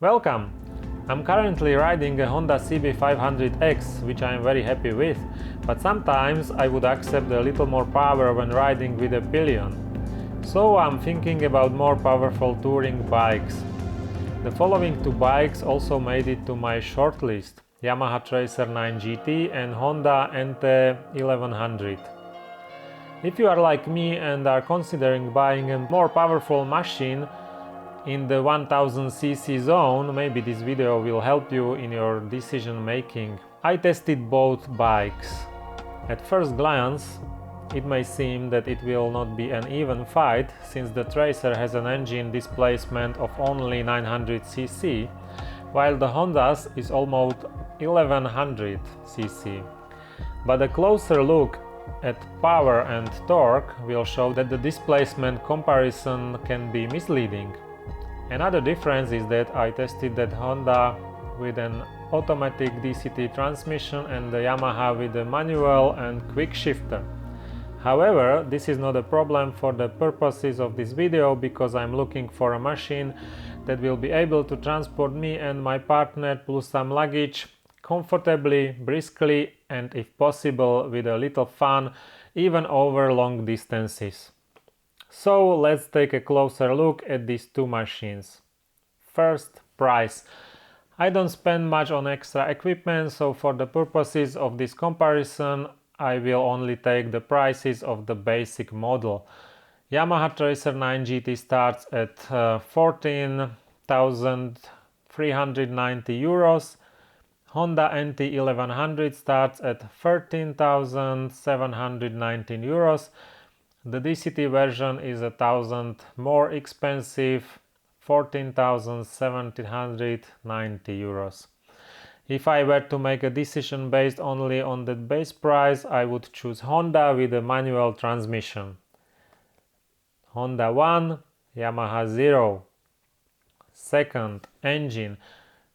Welcome! I'm currently riding a Honda CB500X, which I am very happy with, but sometimes I would accept a little more power when riding with a pillion. So I'm thinking about more powerful touring bikes. The following two bikes also made it to my shortlist: Yamaha Tracer 9 GT and Honda NT1100. If you are like me and are considering buying a more powerful machine in the 1000cc zone, maybe this video will help you in your decision making. I tested both bikes. At first glance, it may seem that it will not be an even fight, since the Tracer has an engine displacement of only 900cc, while the Honda's is almost 1100cc. But a closer look at power and torque will show that the displacement comparison can be misleading. Another difference is that I tested that Honda with an automatic DCT transmission and the Yamaha with a manual and quick shifter. However, this is not a problem for the purposes of this video, because I'm looking for a machine that will be able to transport me and my partner plus some luggage comfortably, briskly, and if possible with a little fun, even over long distances. So let's take a closer look at these two machines. First, price. I don't spend much on extra equipment, so for the purposes of this comparison I will only take the prices of the basic model. Yamaha Tracer 9 GT starts at 14,390 euros. Honda NT1100 starts at 13,719 euros. The DCT version is 1,000 more expensive, 14,790 euros. If I were to make a decision based only on the base price, I would choose Honda with a manual transmission. Honda 1, Yamaha 0. Second, engine.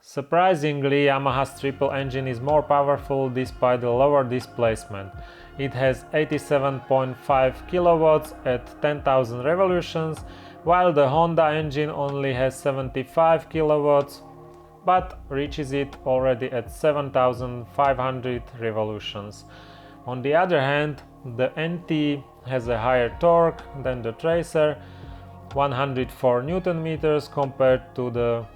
Surprisingly, Yamaha's triple engine is more powerful despite the lower displacement. It has 87.5 kilowatts at 10,000 revolutions, while the Honda engine only has 75 kilowatts, but reaches it already at 7,500 revolutions. On the other hand, the NT has a higher torque than the Tracer, 104 Newton meters compared to the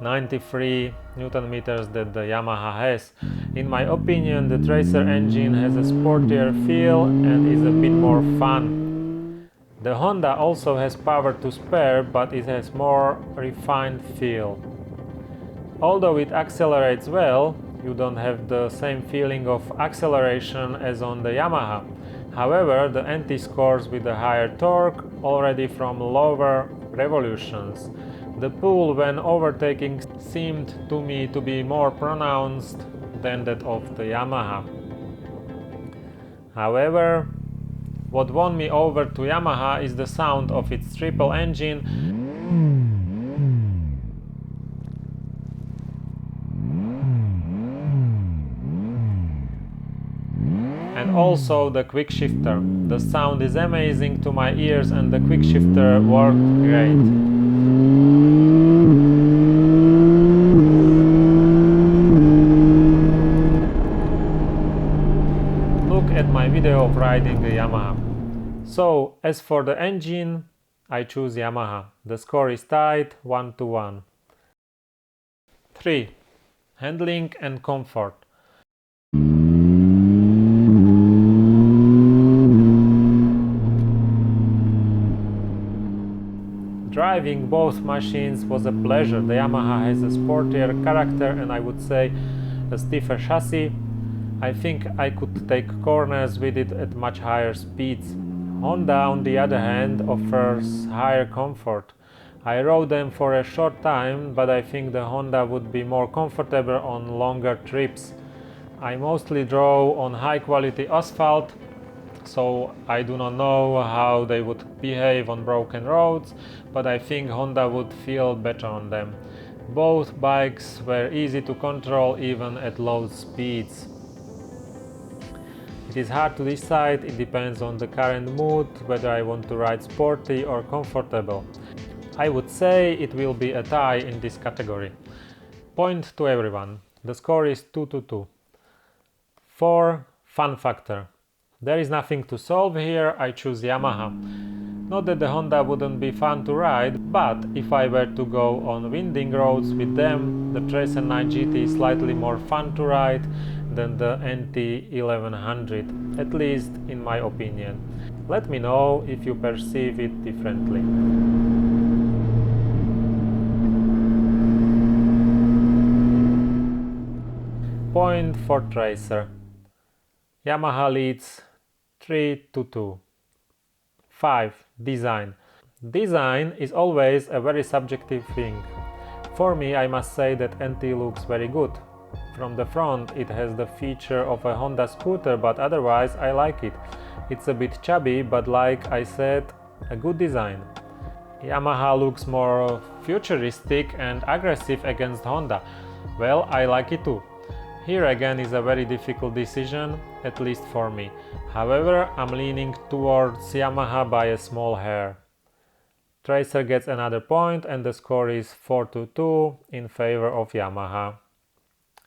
93 Newton meters that the Yamaha has. In my opinion, the Tracer engine has a sportier feel and is a bit more fun. The Honda also has power to spare, but it has more refined feel. Although it accelerates well, you don't have the same feeling of acceleration as on the Yamaha. However, the NT scores with a higher torque already from lower revolutions. The pull when overtaking seemed to me to be more pronounced than that of the Yamaha. However, what won me over to Yamaha is the sound of its triple engine and also the quick shifter. The sound is amazing to my ears and the quick shifter worked great. At my video of riding a Yamaha. So, as for the engine, I choose Yamaha. The score is tied 1-1. 3. Handling and comfort. Driving both machines was a pleasure. The Yamaha has a sportier character and I would say a stiffer chassis. I think I could take corners with it at much higher speeds. Honda, on the other hand, offers higher comfort. I rode them for a short time, but I think the Honda would be more comfortable on longer trips. I mostly drove on high quality asphalt, so I do not know how they would behave on broken roads, but I think Honda would feel better on them. Both bikes were easy to control even at low speeds. It is hard to decide, it depends on the current mood, whether I want to ride sporty or comfortable. I would say it will be a tie in this category. Point to everyone. The score is 2-2. 4. Fun factor. There is nothing to solve here, I choose Yamaha. Not that the Honda wouldn't be fun to ride, but if I were to go on winding roads with them, the Tracer 9 GT is slightly more fun to ride than the NT1100, at least in my opinion. Let me know if you perceive it differently. Point for Tracer. Yamaha leads 3-2. 5. Design. Design is always a very subjective thing. For me, I must say that NT looks very good. From the front it has the feature of a Honda scooter, but otherwise I like it. It's a bit chubby, but like I said, a good design. Yamaha looks more futuristic and aggressive against Honda. Well, I like it too. Here again is a very difficult decision, at least for me. However, I'm leaning towards Yamaha by a small hair. Tracer gets another point and the score is 4-2 in favor of Yamaha.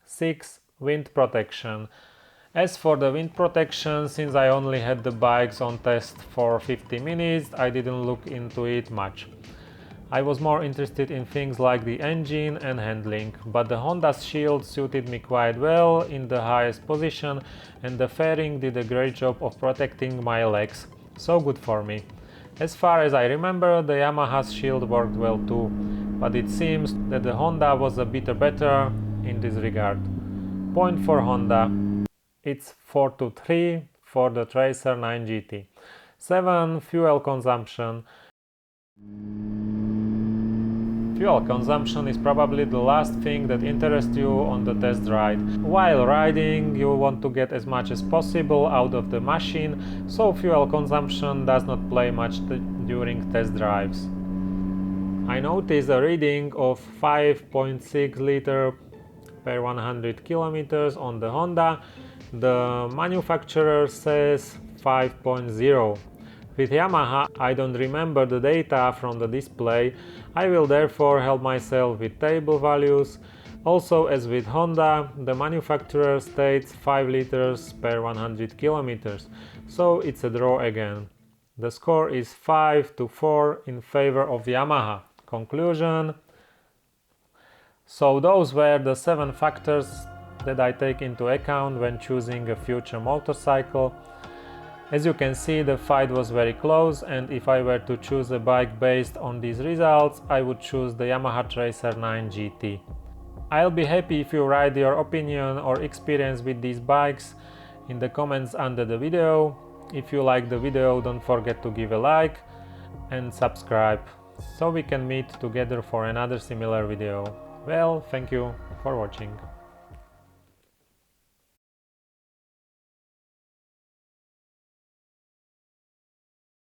6. Wind protection. As for the wind protection, since I only had the bikes on test for 50 minutes, I didn't look into it much. I was more interested in things like the engine and handling, but the Honda's shield suited me quite well in the highest position and the fairing did a great job of protecting my legs, so good for me. As far as I remember, the Yamaha's shield worked well too, but it seems that the Honda was a bit better in this regard. Point for Honda. It's 4-3 for the Tracer 9 GT. 7. Fuel consumption. Fuel consumption is probably the last thing that interests you on the test ride. While riding, you want to get as much as possible out of the machine, so fuel consumption does not play much during test drives. I noticed a reading of 5.6 liter per 100 kilometers on the Honda. The manufacturer says 5.0. With Yamaha, I don't remember the data from the display. I will therefore help myself with table values. Also, as with Honda, the manufacturer states 5 liters per 100 kilometers, so it's a draw again. The score is 5-4 in favor of Yamaha. Conclusion. So those were the 7 factors that I take into account when choosing a future motorcycle. As you can see, the fight was very close, and if I were to choose a bike based on these results, I would choose the Yamaha Tracer 9 GT. I'll be happy if you write your opinion or experience with these bikes in the comments under the video. If you like the video, don't forget to give a like and subscribe, so we can meet together for another similar video. Well, thank you for watching.